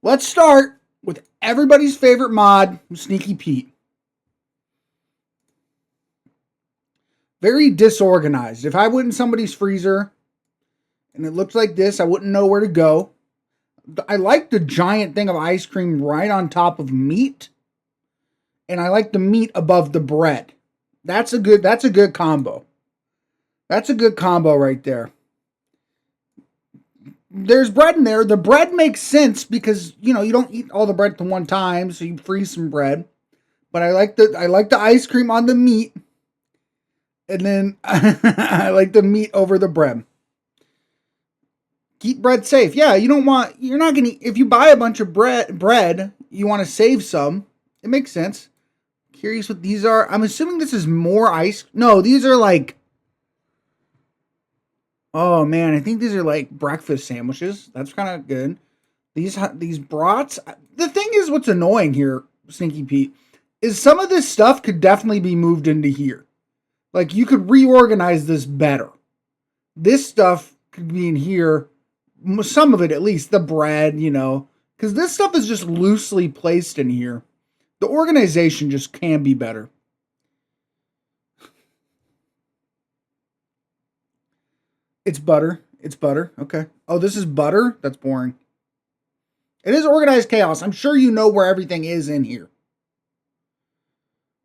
Let's start with everybody's favorite mod, Sneaky Pete. Very disorganized. If I went in somebody's freezer and it looked like this, I wouldn't know where to go. I like the giant thing of ice cream right on top of meat. And I like the meat above the bread. That's a good combo. That's a good combo right there. There's bread in there. The bread makes sense because, you don't eat all the bread at one time, so you freeze some bread. But I like the ice cream on the meat. And then I like the meat over the bread. Keep bread safe. Yeah, you're not going to, if you buy a bunch of bread, you want to save some. It makes sense. Curious what these are. I'm assuming this is more ice. No, these are like, oh man, I think these are like breakfast sandwiches. That's kind of good. These brats. The thing is, what's annoying here, Sneaky Pete, is some of this stuff could definitely be moved into here. Like, you could reorganize this better. This stuff could be in here. Some of it, at least. The bread, because this stuff is just loosely placed in here. The organization just can be better. It's butter. It's butter. Okay. Oh, this is butter? That's boring. It is organized chaos. I'm sure you know where everything is in here.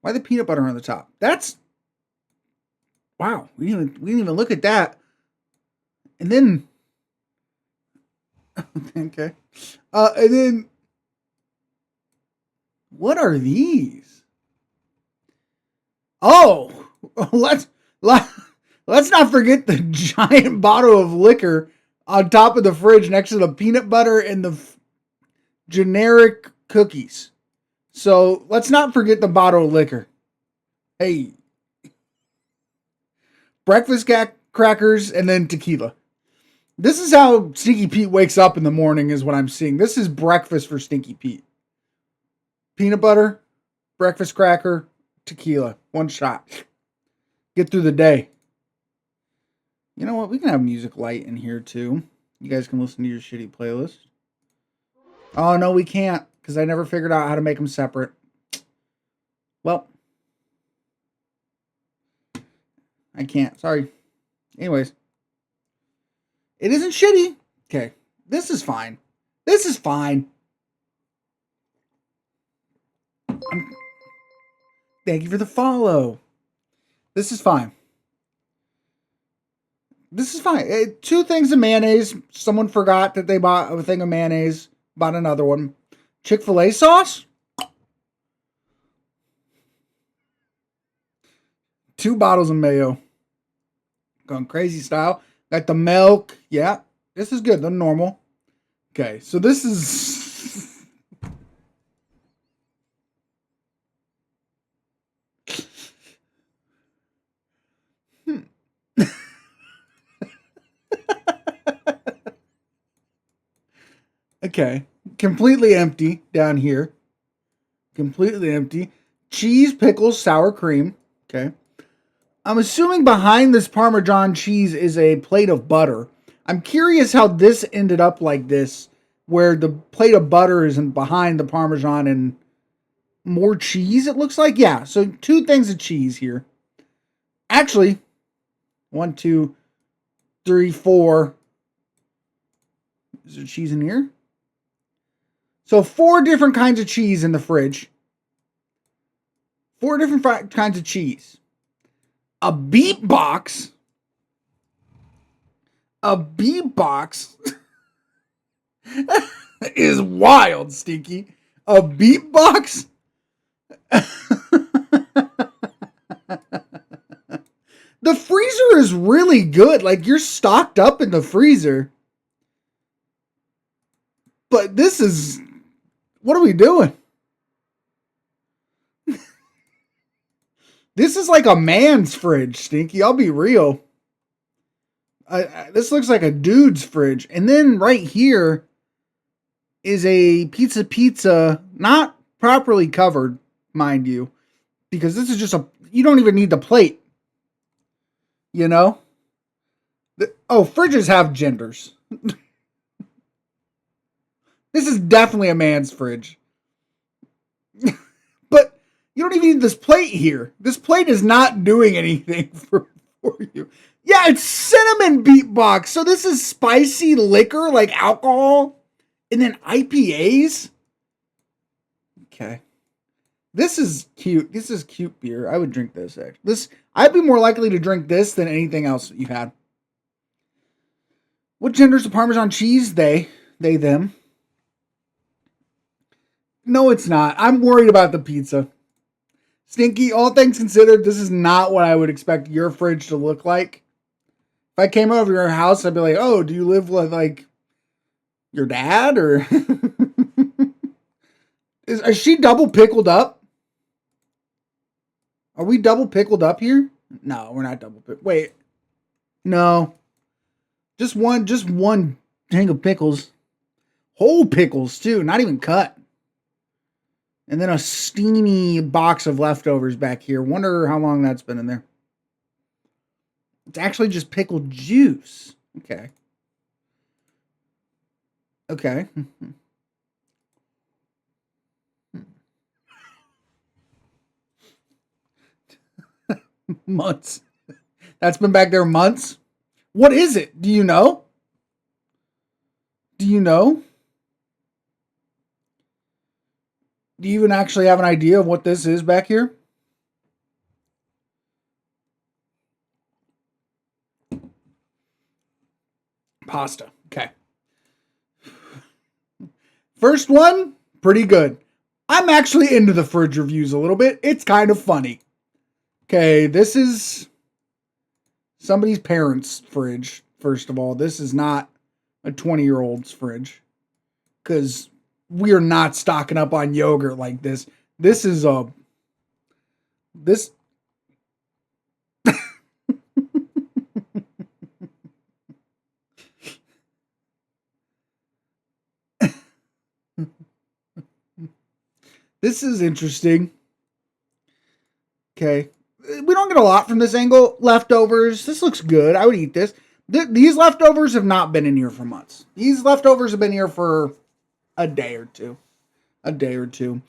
Why the peanut butter on the top? That's... Wow. We didn't even look at that. And then... Okay. And then... What are these? Oh! Let's not forget the giant bottle of liquor on top of the fridge next to the peanut butter and the generic cookies. So let's not forget the bottle of liquor. Hey. Breakfast crackers and then tequila. This is how Stinky Pete wakes up in the morning is what I'm seeing. This is breakfast for Stinky Pete. Peanut butter, breakfast cracker, tequila. One shot. Get through the day. You know what? We can have music light in here too. You guys can listen to your shitty playlist. Oh, no, we can't. Because I never figured out how to make them separate. Well. I can't. Sorry. Anyways. It isn't shitty. Okay. This is fine. This is fine. Thank you for the follow. This is fine. This is fine. 2 things of mayonnaise. Someone forgot that they bought a thing of mayonnaise. Bought another one. Chick-fil-A sauce. 2 bottles of mayo. Going crazy style. Got the milk. Yeah. This is good. The normal. Okay. So this is... Okay. Completely empty down here. Completely empty. Cheese, pickles, sour cream. Okay. I'm assuming behind this Parmesan cheese is a plate of butter. I'm curious how this ended up like this, where the plate of butter isn't behind the Parmesan and more cheese, it looks like. Yeah, so 2 things of cheese here. Actually, 1, 2, 3, 4. Is there cheese in here? So 4 different kinds of cheese in the fridge. 4 different kinds of cheese. A beet box. A beet box is wild, Stinky. A beet box? The freezer is really good. Like, you're stocked up in the freezer. But this is... What are we doing? This is like a man's fridge, Stinky. I'll be real. This looks like a dude's fridge. And then right here is a pizza, not properly covered, mind you. Because this is just you don't even need the plate. You know? Fridges have genders. This is definitely a man's fridge. But you don't even need this plate here. This plate is not doing anything for you. Yeah, it's cinnamon beatbox. So this is spicy liquor like alcohol and then IPAs. Okay. This is cute. This is cute beer. I would drink this actually. I'd be more likely to drink this than anything else that you had. What gender is the Parmesan cheese? They, them. No, it's not. I'm worried about the pizza. Stinky, all things considered, this is not what I would expect your fridge to look like. If I came over to your house, I'd be like, oh, do you live with, like, your dad? Or is she double pickled up? Are we double pickled up here? No, we're not double pickled. Wait. No. Just one hang of pickles. Whole pickles, too. Not even cut. And then a steamy box of leftovers back here. Wonder how long that's been in there. It's actually just pickled juice. Okay. Okay. Months. That's been back there months? What is it? Do you know? Do you know? Do you even actually have an idea of what this is back here? Pasta. Okay. First one, pretty good. I'm actually into the fridge reviews a little bit. It's kind of funny. Okay, this is somebody's parents' fridge, first of all. This is not a 20-year-old's fridge. Because we are not stocking up on yogurt like this. This is a... This... This is interesting. Okay. We don't get a lot from this angle. Leftovers. This looks good. I would eat this. These leftovers have not been in here for months. These leftovers have been here for a day or two. A day or two.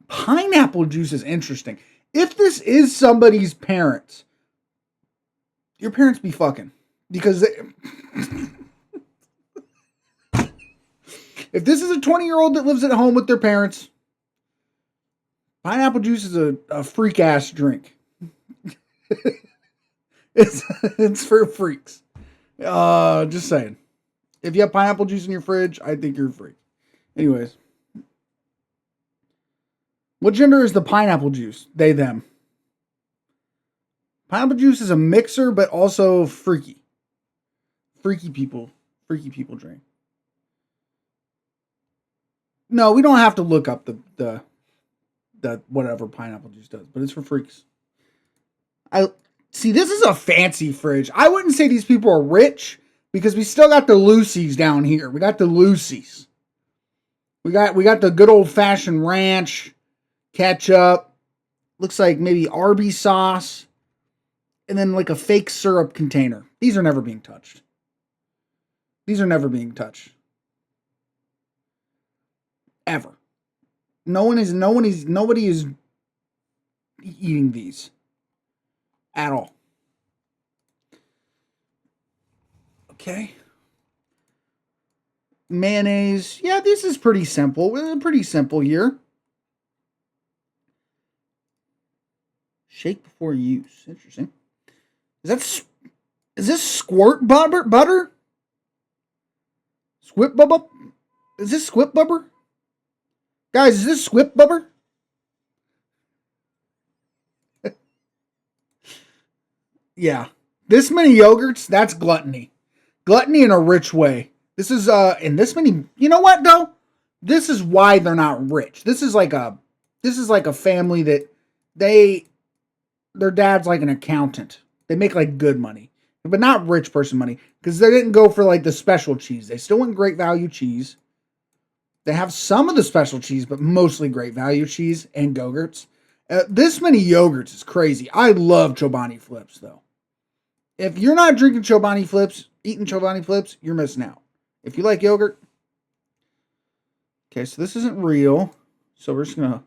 Pineapple juice is interesting. If this is somebody's parents, your parents be fucking. Because if this is a 20-year-old that lives at home with their parents, pineapple juice is a freak-ass drink. It's for freaks. Just saying. If you have pineapple juice in your fridge, I think you're a freak. Anyways. What gender is the pineapple juice? They, them. Pineapple juice is a mixer, but also freaky. Freaky people drink. No, we don't have to look up the whatever pineapple juice does, but it's for freaks. See, this is a fancy fridge. I wouldn't say these people are rich because we still got the Lucy's down here. We got the Lucy's. We got the good old fashioned ranch, ketchup, looks like maybe Arby's sauce, and then like a fake syrup container. These are never being touched. These are never being touched. Ever. Nobody is eating these at all. Okay. Mayonnaise. Yeah, this is pretty simple. Pretty simple here. Shake before use. Interesting. Is this squirt butter? Squip bubba? Is this squip bubber? Guys, is this squip bubber? Yeah. This many yogurts, that's gluttony. Gluttony in a rich way. This is in this many, you know what though? This is why they're not rich. This is like a family that their dad's like an accountant. They make like good money, but not rich person money because they didn't go for like the special cheese. They still went great value cheese. They have some of the special cheese, but mostly great value cheese and Go-Gurts. This many yogurts is crazy. I love Chobani Flips, though. If you're not drinking Chobani Flips, eating Chobani Flips, you're missing out. If you like yogurt, Okay, so this isn't real. So we're just going to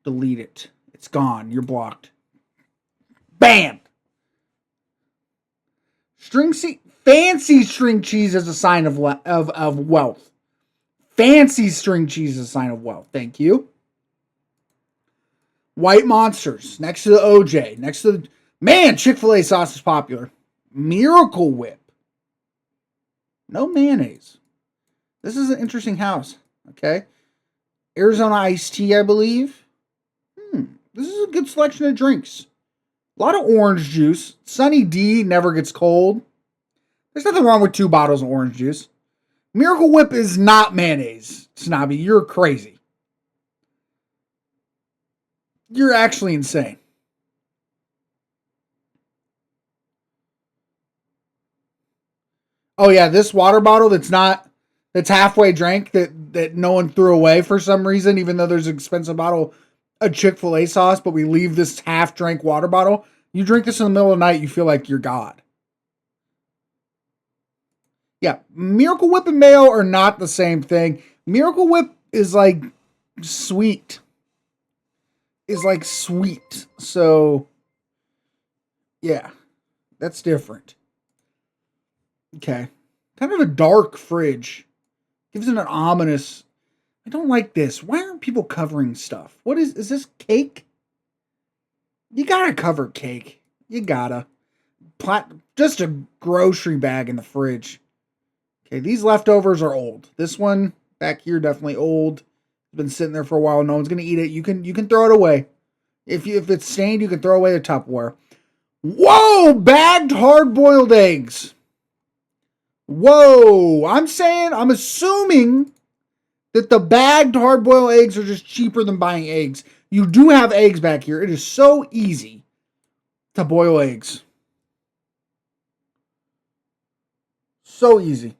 delete it. It's gone. You're blocked. Bam! Fancy string cheese is a sign of wealth. Fancy string cheese is a sign of wealth. Thank you. White Monsters next to the OJ. Next to the man, Chick-fil-A sauce is popular. Miracle Whip. No mayonnaise. This is an interesting house. Okay. Arizona iced tea, I believe. This is a good selection of drinks. A lot of orange juice. Sunny D never gets cold. There's nothing wrong with 2 bottles of orange juice. Miracle Whip is not mayonnaise, Snobby. You're crazy. You're actually insane. Oh yeah, this water bottle that's halfway drank that no one threw away for some reason, even though there's an expensive bottle of Chick-fil-A sauce, but we leave this half drank water bottle. You drink this in the middle of the night, you feel like you're God. Yeah, Miracle Whip and mayo are not the same thing. Miracle Whip is like sweet. So, yeah, that's different. Okay. Kind of a dark fridge. Gives it an ominous. I don't like this. Why aren't people covering stuff? What is this cake? You gotta cover cake. You gotta. Just a grocery bag in the fridge. Okay, these leftovers are old. This one back here definitely old. It's been sitting there for a while. No one's gonna eat it. You can throw it away. If it's stained, you can throw away the Tupperware. Whoa! Bagged hard-boiled eggs. Whoa! I'm assuming that the bagged hard-boiled eggs are just cheaper than buying eggs. You do have eggs back here. It is so easy to boil eggs. So easy.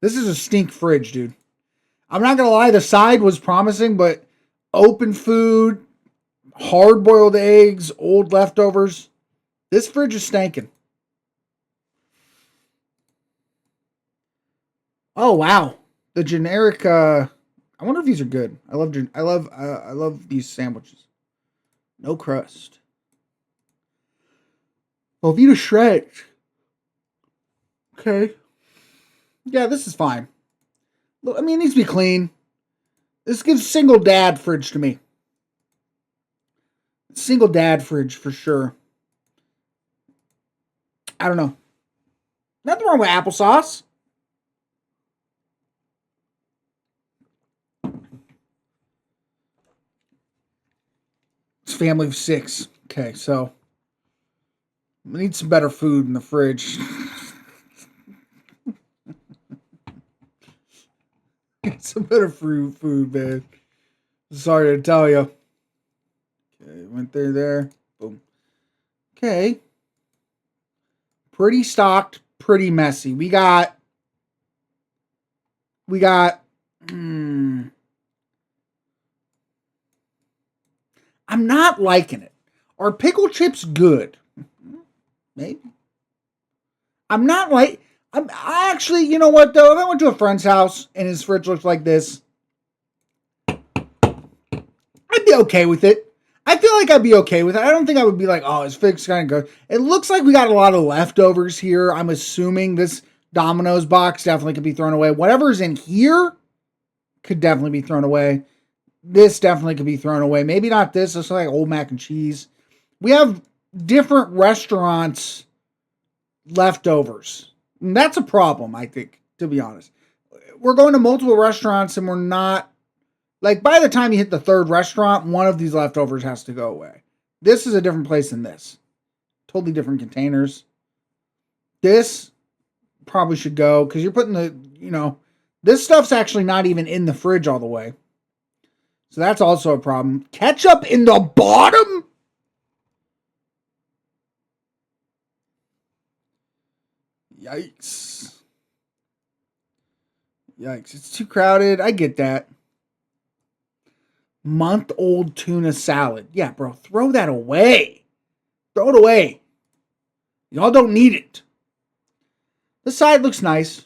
This is a stink fridge, dude. I'm not going to lie, the side was promising, but open food, hard-boiled eggs, old leftovers. This fridge is stinking. Oh, wow. The generic, I wonder if these are good. I love these sandwiches. No crust. Velveeta shred. Okay. Yeah, this is fine. I mean, it needs to be clean. This gives single dad fridge to me. Single dad fridge for sure. I don't know. Nothing wrong with applesauce. It's family of 6. Okay, so we need some better food in the fridge. Get some better food, man. Sorry to tell you. Okay, went there. Boom. Okay. Pretty stocked, pretty messy. We got. I'm not liking it. Are pickle chips good? Maybe. I actually, you know what though? If I went to a friend's house and his fridge looked like this, I'd be okay with it. I feel like I'd be okay with it. I don't think I would be like, oh, his fridge kind of good. It looks like we got a lot of leftovers here. I'm assuming this Domino's box definitely could be thrown away. Whatever's in here could definitely be thrown away. This definitely could be thrown away. Maybe not this. This is like old mac and cheese. We have different restaurants leftovers. And that's a problem, I think, to be honest. We're going to multiple restaurants and we're not, like, by the time you hit the third restaurant, one of these leftovers has to go away. This is a different place than this. Totally different containers. This probably should go because you're putting this stuff's actually not even in the fridge all the way. So that's also a problem. Ketchup in the bottom? Yikes. It's too crowded. I get that. Month-old tuna salad. Yeah, bro, throw that away. Throw it away. Y'all don't need it. The side looks nice.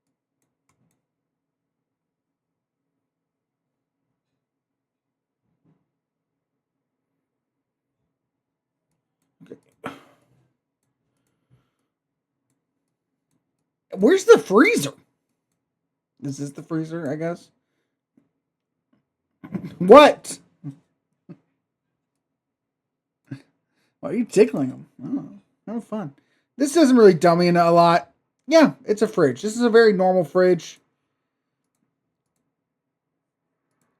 Where's the freezer? Is this the freezer, I guess? What? Why are you tickling them? Oh, have fun. This doesn't really dummy in a lot. Yeah, it's a fridge. This is a very normal fridge.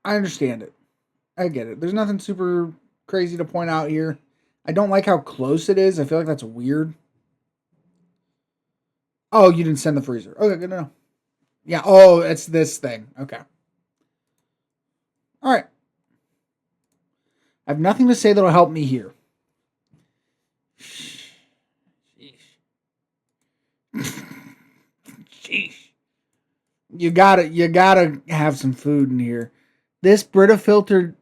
I understand it. I get it. There's nothing super crazy to point out here. I don't like how close it is. I feel like that's weird. Oh, you didn't send the freezer. Okay, good to know. Yeah, oh, it's this thing. Okay. All right. I have nothing to say that'll help me here. Sheesh. You gotta have some food in here. This Brita filter,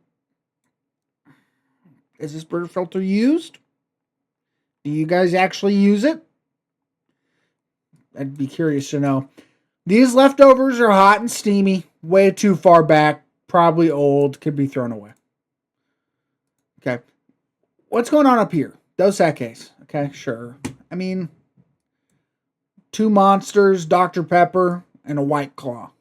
is this Brita filter used? Do you guys actually use it? I'd be curious to know. These leftovers are hot and steamy, way too far back, probably old, could be thrown away. Okay. What's going on up here? Dos Equis. Okay, sure. I mean, 2 Monsters, Dr. Pepper, and a White Claw.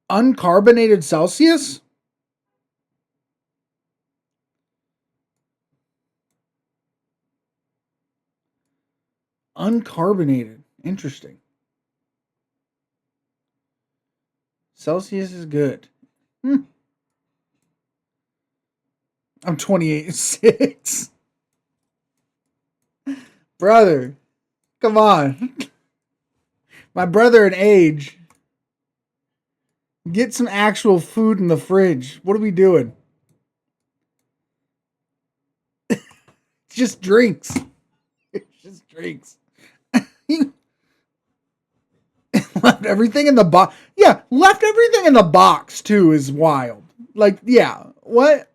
Uncarbonated Celsius? Uncarbonated. Interesting. Celsius is good. I'm 28.6. Brother, come on. My brother in age. Get some actual food in the fridge. What are we doing? It's just drinks. It's just drinks. Left everything in the box. Yeah, left everything in the box too is wild. Like, yeah, what?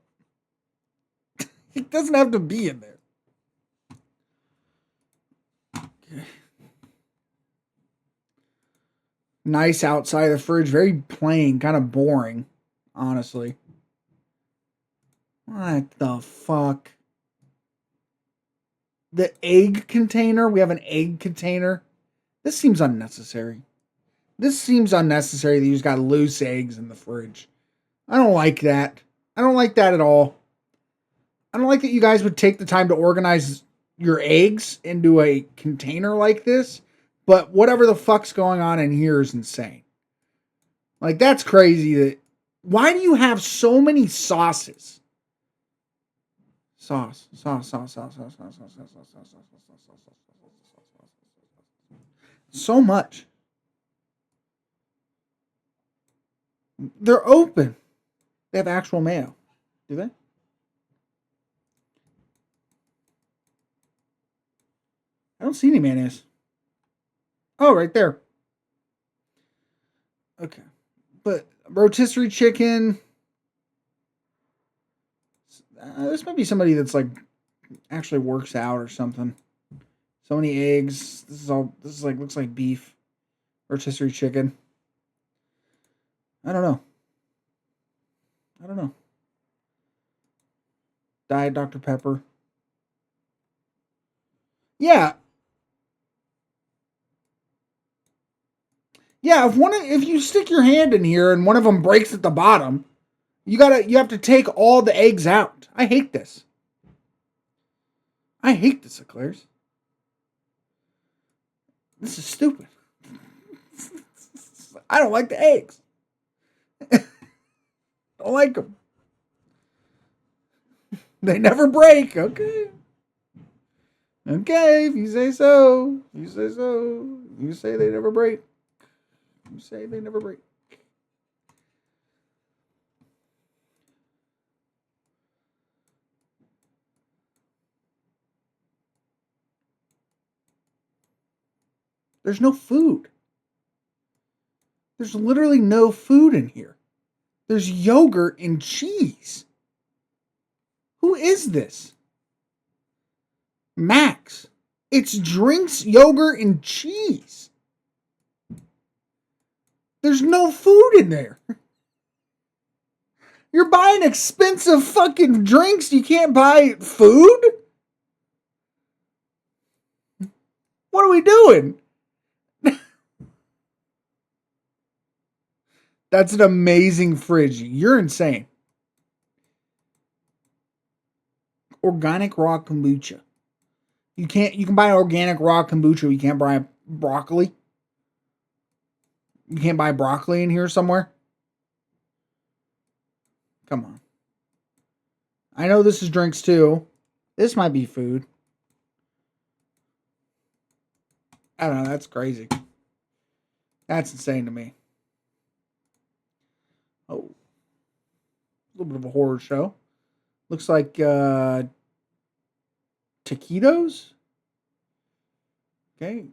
It doesn't have to be in there. Nice outside of the fridge. Very plain, kind of boring, honestly. What the fuck? The egg container? We have an egg container? This seems unnecessary. This seems unnecessary that you just got loose eggs in the fridge. I don't like that. I don't like that at all. I don't like that you guys would take the time to organize your eggs into a container like this, but whatever the fuck's going on in here is insane. Like, that's crazy. That why do you have so many sauces? Sauce. So much. They're open. They have actual mayo. Do they? I don't see any mayonnaise. Oh, right there. Okay. But rotisserie chicken. This might be somebody that's like actually works out or something. So many eggs. This is like looks like beef. Rotisserie chicken. I don't know. Diet Dr. Pepper. Yeah. Yeah, if you stick your hand in here and one of them breaks at the bottom, you have to take all the eggs out. I hate this. Eclairs. This is stupid. I don't like the eggs. I don't like them. They never break. Okay. Okay, if you say so. You say they never break. You say they never break. There's no food. There's literally no food in here. There's yogurt and cheese. Who is this? Max. It's drinks, yogurt, and cheese. There's no food in there. You're buying expensive fucking drinks. You can't buy food? What are we doing? That's an amazing fridge. You're insane. Organic raw kombucha. You can buy organic raw kombucha. You can't buy broccoli. You can't buy broccoli in here somewhere. Come on. I know this is drinks too. This might be food. I don't know. That's crazy. That's insane to me. Oh. A little bit of a horror show. Looks like taquitos. Okay.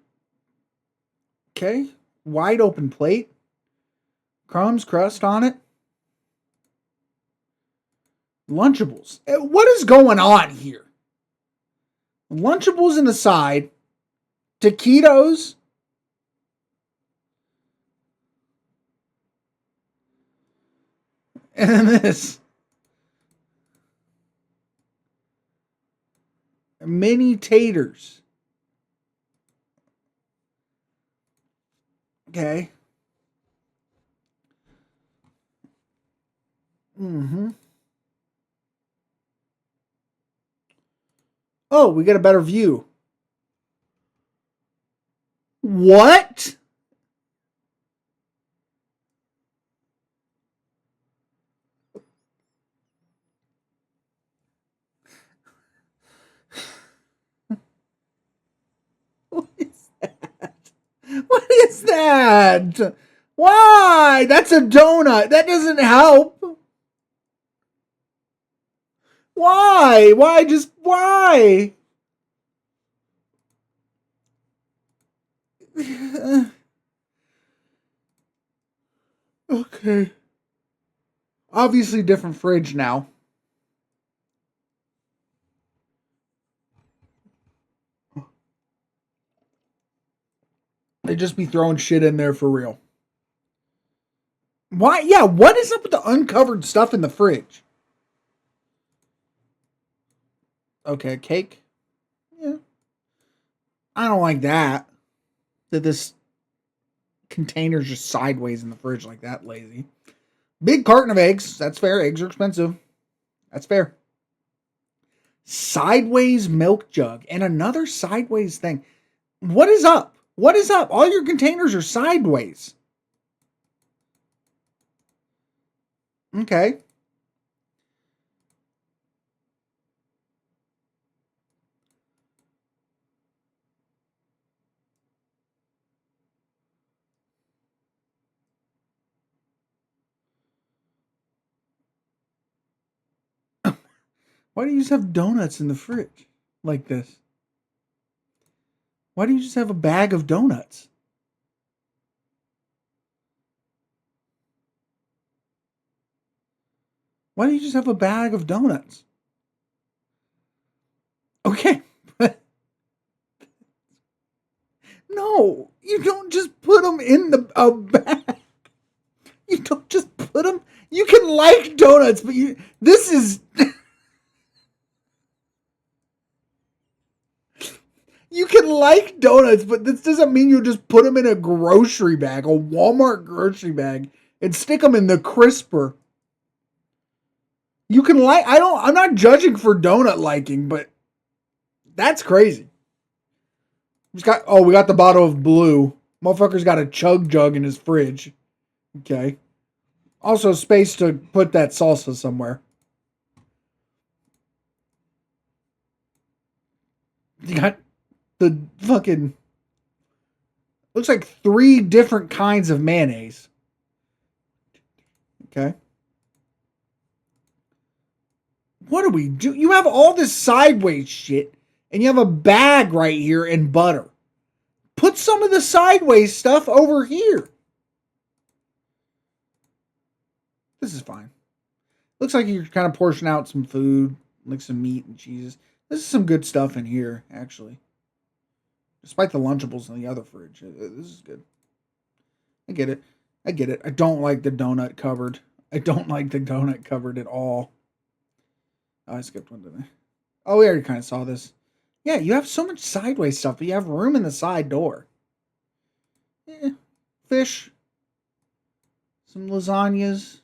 Okay. Wide open plate. Crumbs, crust on it. Lunchables. What is going on here? Lunchables in the side. Taquitos. And then this. Mini taters. Okay. Mm-hmm. Oh, we get a better view. What? What is that? What is that? Why? That's a donut. That doesn't help. Why? Why? Just why? Okay. Obviously different fridge now. They just be throwing shit in there for real. Why? Yeah, what is up with the uncovered stuff in the fridge? Okay, cake. Yeah. I don't like that. That this container's just sideways in the fridge like that, lazy. Big carton of eggs. That's fair. Eggs are expensive. That's fair. Sideways milk jug. And another sideways thing. What is up? What is up? All your containers are sideways. Okay. Why do you just have donuts in the fridge like this? Why do you just have a bag of donuts? Why do you just have a bag of donuts? Okay, but no, you don't just put them in a bag. You don't just put them. You can like donuts, but this is. You can like donuts, but this doesn't mean you just put them in a grocery bag, a Walmart grocery bag, and stick them in the crisper. You can like. I'm not judging for donut liking, but that's crazy. We got the bottle of blue. Motherfucker's got a chug jug in his fridge. Okay. Also, space to put that salsa somewhere. You got the fucking. Looks like 3 different kinds of mayonnaise. Okay. What do we do? You have all this sideways shit, and you have a bag right here and butter. Put some of the sideways stuff over here. This is fine. Looks like you're kind of portioning out some food, like some meat and cheeses. This is some good stuff in here, actually. Despite the Lunchables in the other fridge. This is good. I get it. I don't like the donut cupboard. I don't like the donut cupboard at all. Oh, I skipped one, didn't I? Oh, we already kind of saw this. Yeah, you have so much sideways stuff, but you have room in the side door. Eh, fish. Some lasagnas.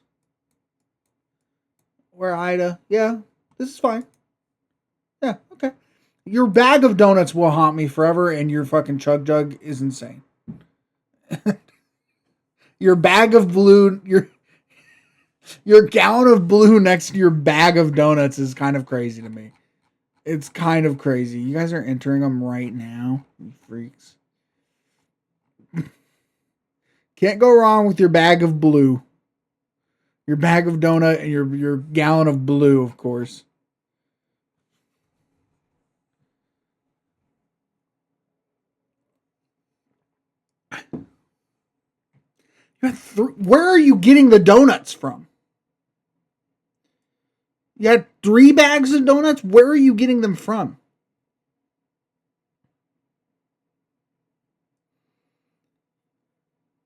Where Ida? Yeah, this is fine. Yeah, okay. Your bag of donuts will haunt me forever, and your fucking chug jug is insane. Your bag of blue, your gallon of blue next to your bag of donuts is kind of crazy to me. It's kind of crazy. You guys are entering them right now, you freaks. Can't go wrong with your bag of blue. Your bag of donut and your gallon of blue, of course. Where are you getting the donuts from? You had 3 bags of donuts? Where are you getting them from?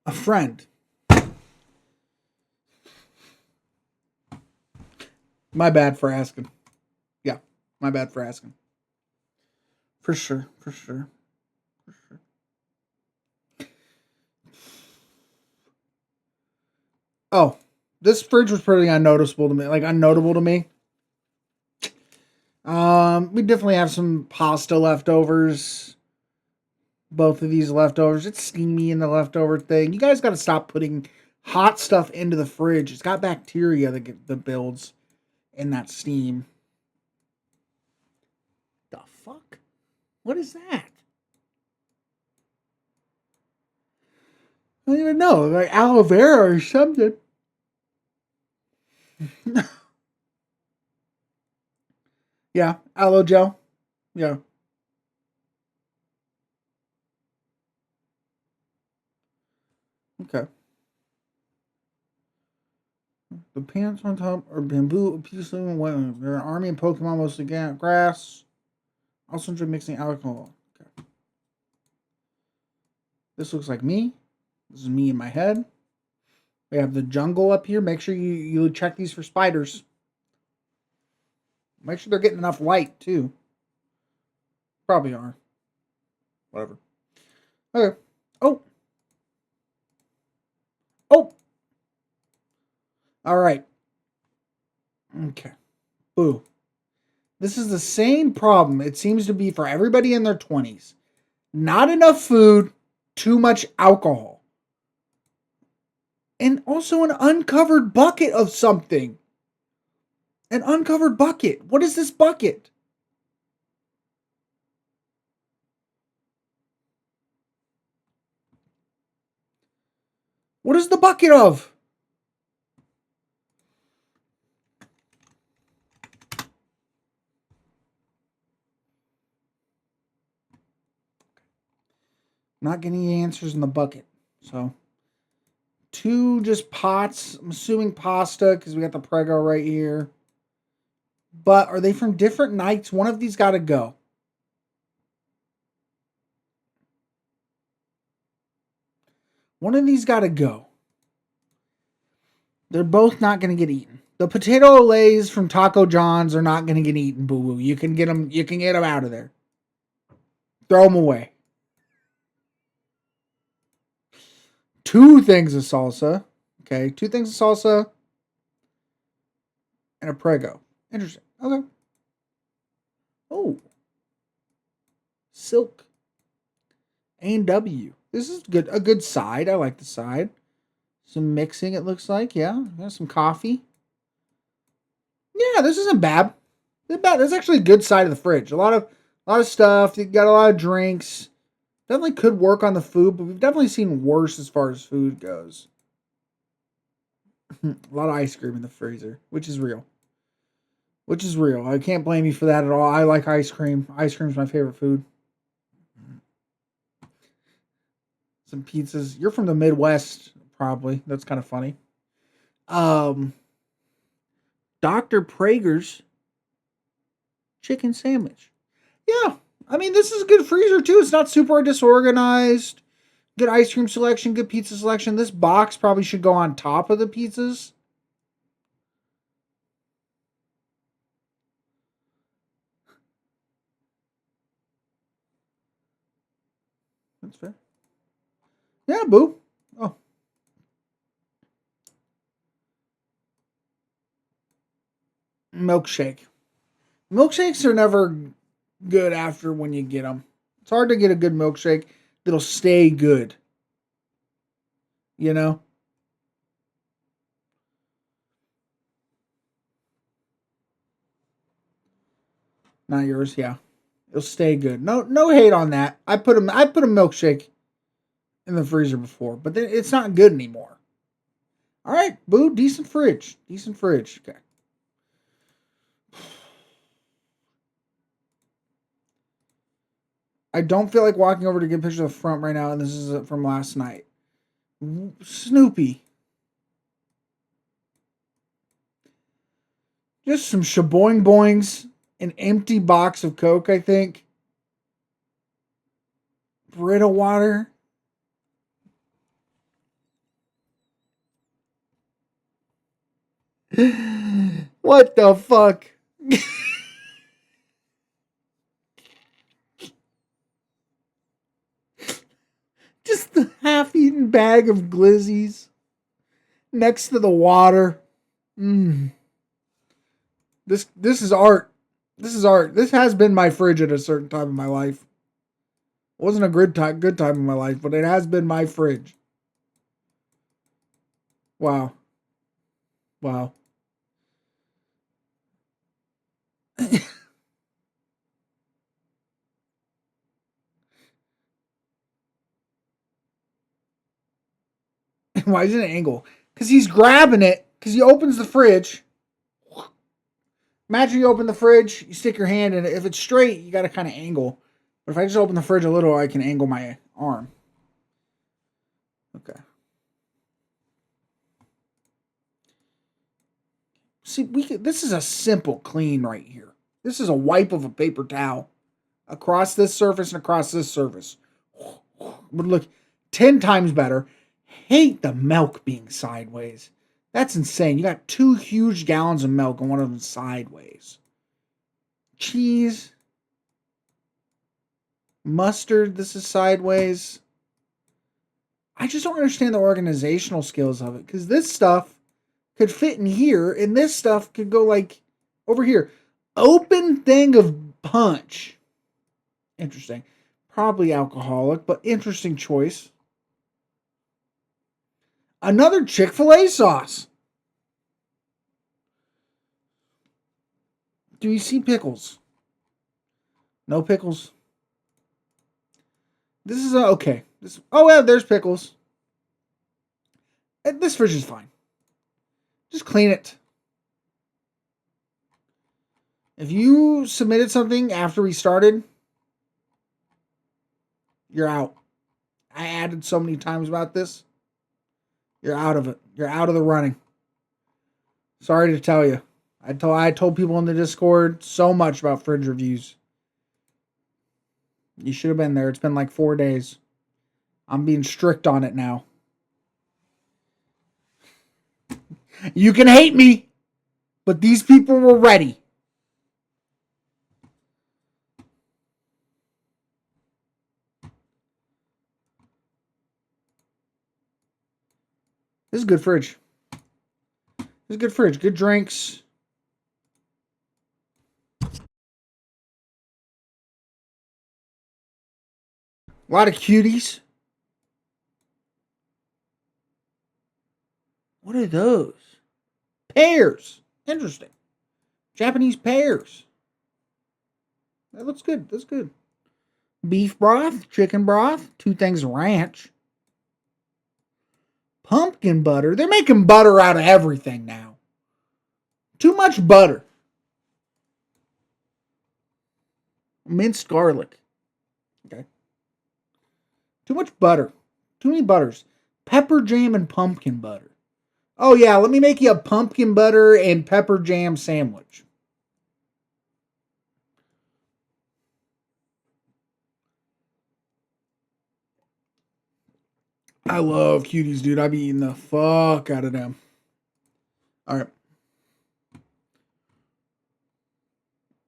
A friend. My bad for asking. Yeah, my bad for asking. For sure, for sure, for sure. Oh, this fridge was pretty unnoticeable to me. Like, unnotable to me. We definitely have some pasta leftovers. Both of these leftovers. It's steamy in the leftover thing. You guys got to stop putting hot stuff into the fridge. It's got bacteria that builds in that steam. The fuck? What is that? I don't even know. Like aloe vera or something. Yeah, aloe gel. Yeah. Okay. The pants on top are bamboo, piece of women. They're an army of Pokemon, mostly grass. Also enjoy mixing alcohol. Okay. This looks like me. This is me in my head. We have the jungle up here. Make sure you check these for spiders. Make sure they're getting enough light, too. Probably are. Whatever. Okay. Oh. Oh. All right. Okay. Boo. This is the same problem it seems to be for everybody in their 20s. Not enough food, too much alcohol. And also an uncovered bucket of something. An uncovered bucket. What is this bucket? What is the bucket of? Not getting any answers in the bucket. So, 2 just pots. I'm assuming pasta because we got the Prego right here. But are they from different nights? One of these got to go. One of these got to go. They're both not going to get eaten. The potato lays from Taco John's are not going to get eaten, boo boo. You can get them. You can get them out of there. Throw them away. 2 things of salsa. Okay, 2 things of salsa and a Prego. Interesting. Okay. Oh, silk. A&W. This is good. A good side. I like the side. Some mixing. It looks like. Yeah. Some coffee. Yeah, this isn't bad. That's actually a good side of the fridge. A lot of stuff. You got a lot of drinks. Definitely could work on the food, but we've definitely seen worse as far as food goes. A lot of ice cream in the freezer, which is real. Which is real. I can't blame you for that at all. I like ice cream. Ice cream is my favorite food. Some pizzas. You're from the Midwest, probably. That's kind of funny. Um, Dr. Prager's chicken sandwich. Yeah, I mean, this is a good freezer too. It's not super disorganized. Good ice cream selection, good pizza selection. This box probably should go on top of the pizzas. That's fair. Yeah, boo. Oh. Milkshake. Milkshakes are never good after when you get them. It's hard to get a good milkshake that'll stay good. You know? Not yours, yeah. It'll stay good. No hate on that. I put a milkshake in the freezer before, but then it's not good anymore. All right, boo, decent fridge. Decent fridge. Okay. I don't feel like walking over to get pictures of the front right now, and this is from last night. Snoopy. Just some shaboing boings, an empty box of Coke, I think. Brita water. What the fuck? Just the half-eaten bag of glizzies next to the water. Mm. This is art. This is art. This has been my fridge at a certain time in my life. It wasn't a good time in my life, but it has been my fridge. Wow. Wow. Why is it an angle? Because he's grabbing it. Because he opens the fridge. Imagine you open the fridge, you stick your hand in it. If it's straight, you got to kind of angle. But if I just open the fridge a little, I can angle my arm. Okay. See, this is a simple clean right here. This is a wipe of a paper towel across this surface and across this surface. Would look 10 times better. Hate the milk being sideways. That's insane. You got 2 huge gallons of milk and one of them sideways. Cheese. Mustard, this is sideways. I just don't understand the organizational skills of it, because this stuff could fit in here and this stuff could go like over here. Open thing of punch. Interesting. Probably alcoholic, but interesting choice. Another Chick-fil-A sauce. Do you see pickles? No pickles. This is okay. Oh yeah, there's pickles. This fridge is fine. Just clean it. If you submitted something after we started, you're out. I added so many times about this. You're out of it. You're out of the running. Sorry to tell you. I told people in the Discord so much about fridge reviews. You should have been there. It's been like 4 days. I'm being strict on it now. You can hate me, but these people were ready. This is a good fridge. This is a good fridge. Good drinks. A lot of cuties. What are those? Pears. Interesting. Japanese pears. That looks good. That's good. Beef broth, chicken broth, 2 things of ranch. Pumpkin butter. They're making butter out of everything now. Too much butter. Minced garlic. Okay. Too much butter. Too many butters. Pepper jam and pumpkin butter. Oh yeah, let me make you a pumpkin butter and pepper jam sandwich. I love cuties, dude. I be eating the fuck out of them. All right.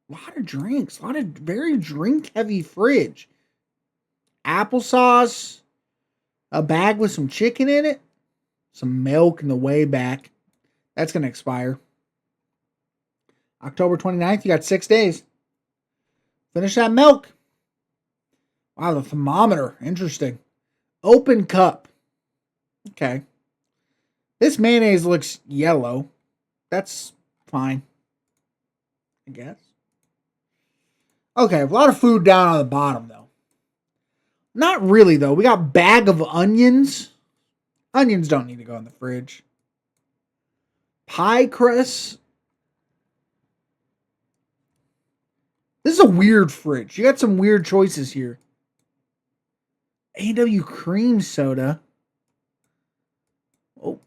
A lot of drinks. A lot of very drink heavy fridge. applesauce, a bag with some chicken in it, some milk in the way back. That's going to expire. October 29th, you got 6 days. Finish that milk. Wow, the thermometer. Interesting. Open cup. Okay. This mayonnaise looks yellow. That's fine, I guess. Okay, a lot of food down on the bottom, though. Not really, though. We got bag of onions. Onions don't need to go in the fridge. Pie crust. This is a weird fridge. You got some weird choices here. A&W cream soda. Oh.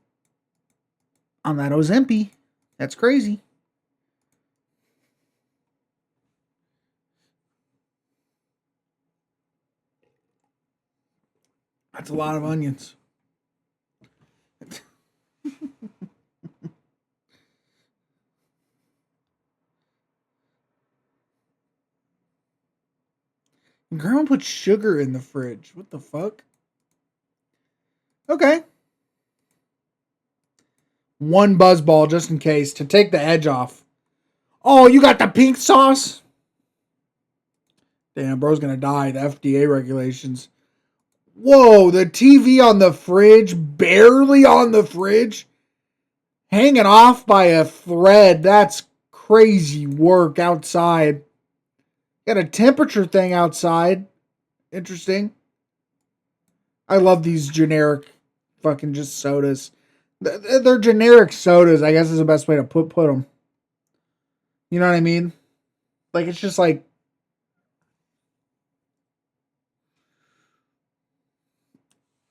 On that Ozempic. That's crazy. That's a lot of onions. Grandma put sugar in the fridge. What the fuck? Okay. One buzzball just in case to take the edge off. Oh, you got the pink sauce? Damn, bro's gonna die. The FDA regulations. Whoa, the TV on the fridge, barely on the fridge, hanging off by a thread. That's crazy work outside. Got a temperature thing outside. Interesting. I love these generic fucking just sodas. They're generic sodas, I guess is the best way to put them. You know what I mean? Like, it's just like,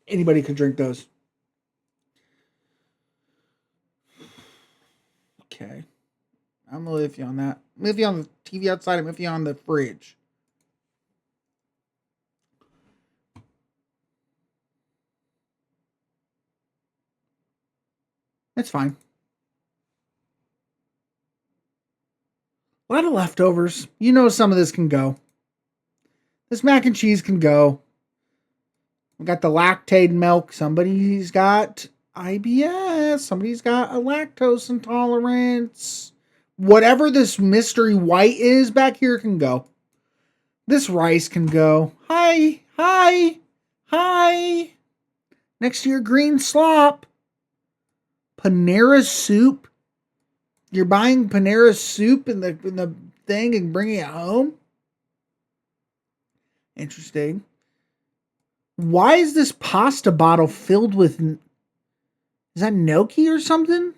anybody could drink those. Okay. I'm with you on that. I'm with you on the TV outside. I'm with you on the fridge. That's fine. A lot of leftovers. You know some of this can go. This mac and cheese can go. We got the lactate milk. Somebody's got IBS. Somebody's got a lactose intolerance. Whatever this mystery white is back here can go. This rice can go. Hi. Next to your green slop. Panera soup. You're buying Panera soup in the thing and bringing it home? Interesting. Why is this pasta bottle filled with... Is that gnocchi or something?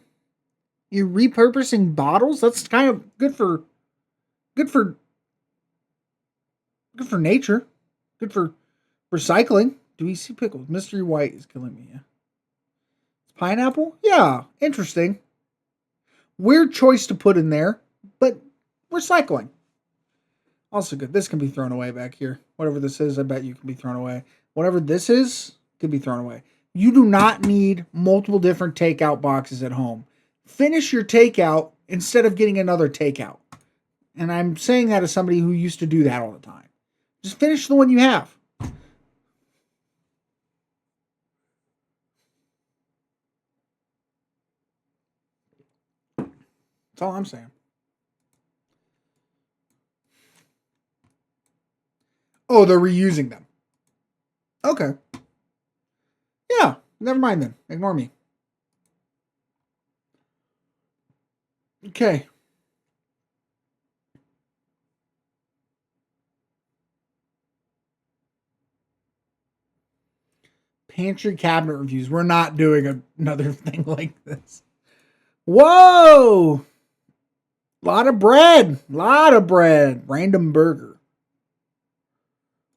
You're repurposing bottles? That's kind of good for nature. Good for recycling. Do we see pickles? Mystery white is killing me. Yeah. Pineapple? Yeah, interesting. Weird choice to put in there, but recycling. Also good. This can be thrown away back here. Whatever this is, I bet you can be thrown away. Whatever this is, can be thrown away. You do not need multiple different takeout boxes at home. Finish your takeout instead of getting another takeout. And I'm saying that as somebody who used to do that all the time. Just finish the one you have. That's all I'm saying. Oh, they're reusing them. Okay. Yeah, never mind then. Ignore me. Okay. Pantry cabinet reviews. We're not doing another thing like this. Whoa! Lot of bread. Random burger.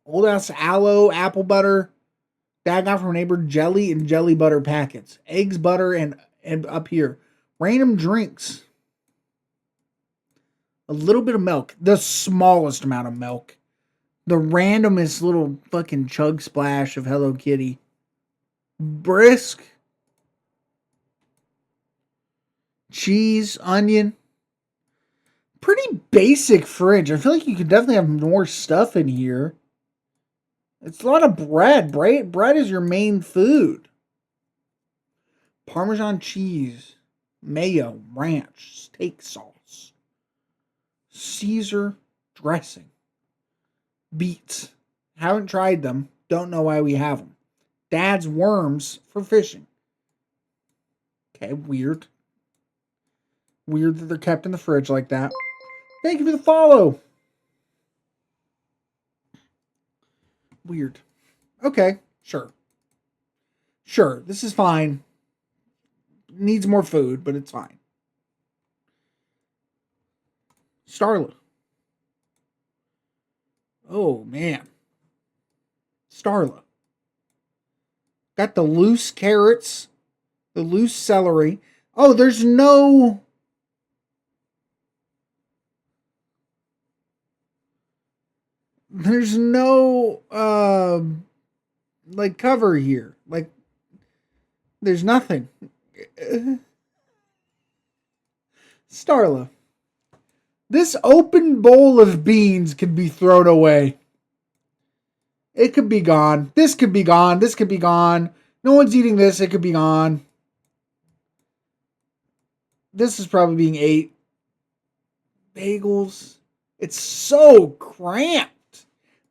Old ass aloe, apple butter. Dad got from a neighbor, jelly and jelly butter packets. Eggs, butter, and up here. Random drinks. A little bit of milk. The smallest amount of milk. The randomest little fucking chug splash of Hello Kitty. Brisk. Cheese, onion. Pretty basic fridge. I feel like you could definitely have more stuff in here. It's a lot of bread. Bread is your main food. Parmesan cheese, mayo, ranch, steak sauce, Caesar dressing, beets. Haven't tried them. Don't know why we have them. Dad's worms for fishing. Okay, weird. Weird that they're kept in the fridge like that. Thank you for the follow. Weird. Okay, sure. Sure, this is fine. Needs more food, but it's fine. Starla. Oh, man. Starla. Got the loose carrots, the loose celery. Oh, there's no... There's no, like, cover here. Like, there's nothing. Starla. This open bowl of beans could be thrown away. It could be gone. This could be gone. This could be gone. No one's eating this. It could be gone. This is probably being ate. Bagels. It's so cramped.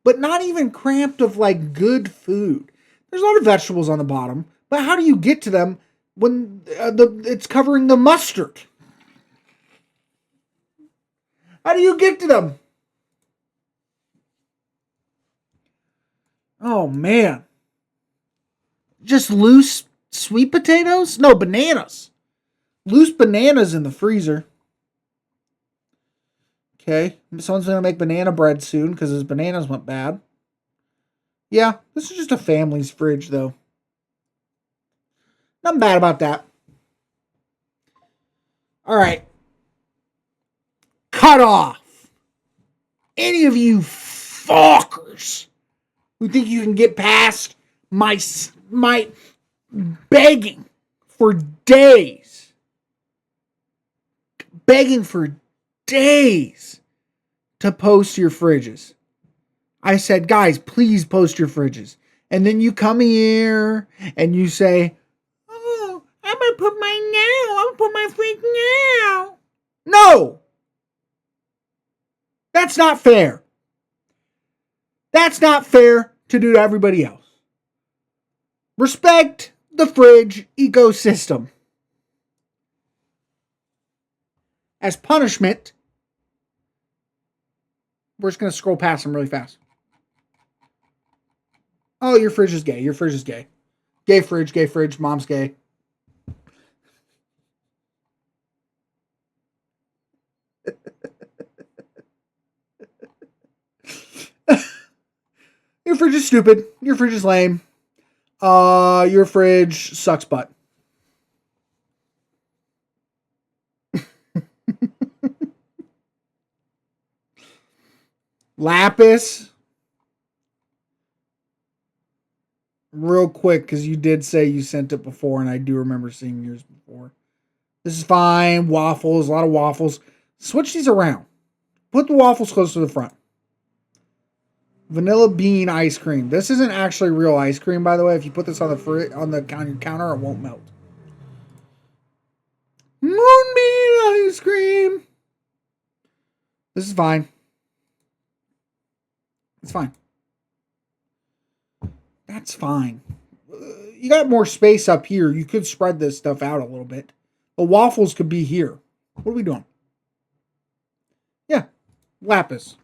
But not even cramped of like good food. There's a lot of vegetables on the bottom. But how do you get to them when it's covering the mustard? How do you get to them? Oh, man. Just loose sweet potatoes? No, bananas. Loose bananas in the freezer. Okay. Someone's going to make banana bread soon because his bananas went bad. Yeah, this is just a family's fridge, though. Nothing bad about that. All right. Cut off. Any of you fuckers who think you can get past my begging for days. Begging for days to post your fridges. I said, guys, please post your fridges. And then you come here and you say, oh, I'm going to put mine now. I'm going to put my fridge now. No! That's not fair. That's not fair to do to everybody else. Respect the fridge ecosystem. As punishment, we're just going to scroll past them really fast. Oh, your fridge is gay. Your fridge is gay. Gay fridge, mom's gay. Your fridge is stupid. Your fridge is lame. Your fridge sucks butt. Lapis. Real quick, because you did say you sent it before, and I do remember seeing yours before. This is fine. Waffles, a lot of waffles. Switch these around. Put the waffles close to the front. Vanilla bean ice cream. This isn't actually real ice cream, by the way. If you put this on the counter, it won't melt. Moonbean ice cream. This is fine. It's fine. That's fine. You got more space up here. You could spread this stuff out a little bit. The waffles could be here. What are we doing? Yeah. Lapis.